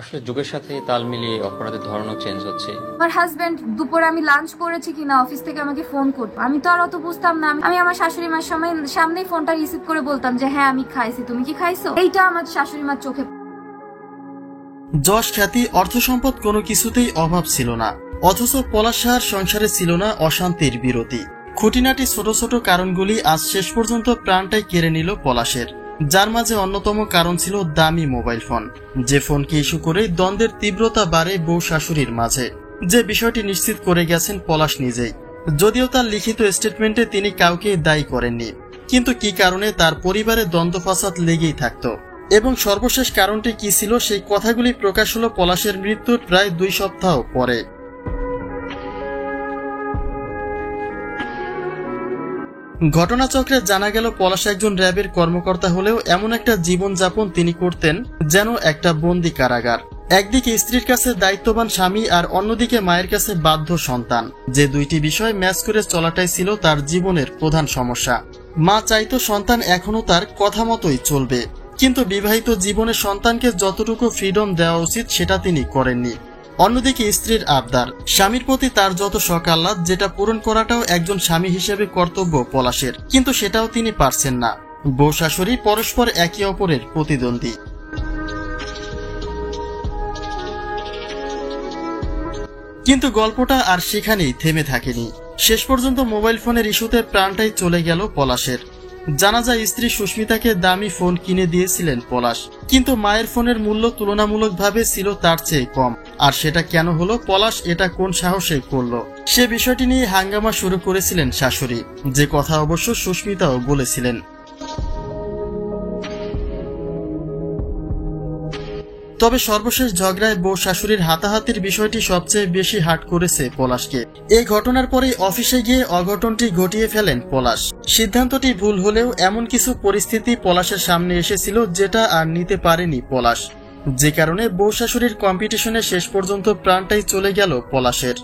আসলে যুগের সাথে তাল মিলিয়ে অপরাধের ধরনও চেঞ্জ হচ্ছে। আমার হাজবেন্ড দুপুরে আমি লাঞ্চ করেছি কিনা অফিস থেকে আমাকে ফোন করতো। আমি তো আর অত বুঝতাম না। আমি আমার শাশুড়ি মার সামনেই ফোনটা রিসিভ করে বলতাম যে হ্যাঁ আমি খাইছি, তুমি কি খাইছো? এইটা আমার শাশুড়ি মার চোখে। যশ খ্যাতি অর্থ সম্পদ কোনো কিছুতেই অভাব ছিল না, অথচ পলাশ সাহার সংসারে ছিল না অশান্তির বিরতি। খুঁটিনাটি ছোট ছোট কারণগুলি আজ শেষ পর্যন্ত প্রাণটাই কেড়ে নিল পলাশের, যার মাঝে অন্যতম কারণ ছিল দামি মোবাইল ফোন। যে ফোনকে ইস্যু করে দ্বন্দ্বের তীব্রতা বাড়ে বউ শাশুড়ির মাঝে, যে বিষয়টি নিশ্চিত করে গেছেন পলাশ নিজেই। যদিও তার লিখিত স্টেটমেন্টে তিনি কাউকে দায়ী করেননি, কিন্তু কি কারণে তার পরিবারে দ্বন্দ্ব ফাসাদ লেগেই থাকতো এবং সর্বশেষ কারণটি কি ছিল সেই কথাগুলি প্রকাশ হলো পলাশের মৃত্যুর প্রায় 2 সপ্তাহ পরে। ঘটনাচক্রে জানা গেল পলাশ একজন র্যাবের কর্মকর্তা হলেও এমন একটা জীবনযাপন তিনি করতেন যেন একটা বন্দি কারাগার। একদিকে স্ত্রীর কাছে দায়িত্ববান স্বামী আর অন্যদিকে মায়ের কাছে বাধ্য সন্তান, যে দুইটি বিষয় ম্যাচ করে চলাটাই ছিল তার জীবনের প্রধান সমস্যা। মা চাইতো সন্তান এখনো তার কথা মতোই চলবে, কিন্তু বিবাহিত জীবনে সন্তানকে যতটুকু ফ্রিডম দেওয়া উচিত সেটা তিনি করেননি। অন্যদিকে স্ত্রীর আবদার, স্বামীর প্রতি তার যত শখ আহ্লাদ, যেটা পূরণ করাটাও একজন স্বামী হিসেবে কর্তব্য পলাশের, কিন্তু সেটাও তিনি পারছেন না। বউ শাশুড়ি পরস্পর একে অপরের প্রতিদ্বন্দ্বী। কিন্তু গল্পটা আর সেখানেই থেমে থাকেনি। শেষ পর্যন্ত মোবাইল ফোনের ইস্যুতে প্রাণটাই চলে গেল পলাশের। জানা যায় স্ত্রী সুস্মিতাকে দামি ফোন কিনে দিয়েছিলেন পলাশ, কিন্তু মায়ের ফোনের মূল্য তুলনামূলকভাবে ছিল তার চেয়ে কম। আর সেটা কেন হলো, পলাশ এটা কোন সাহসে করলো, সে বিষয়টি নিয়ে হাঙ্গামা শুরু করেছিলেন শাশুড়ি, যে কথা অবশ্য সুস্মিতাও বলেছিলেন। তবে সর্বশেষ ঝগড়ায় বউ শাশুড়ির হাতাহাতির বিষয়টি সবচেয়ে বেশি হার্ট করেছে পলাশকে। এই ঘটনার পরেই অফিসে গিয়ে অঘটনটি ঘটিয়ে ফেলেন পলাশ। সিদ্ধান্তটি ভুল হলেও এমন কিছু পরিস্থিতি পলাশের সামনে এসেছিল যেটা আর নিতে পারেনি পলাশ, যে কারণে বউ শাশুড়ির কম্পিটিশনে শেষ পর্যন্ত প্রাণটাই চলে গেল পলাশের।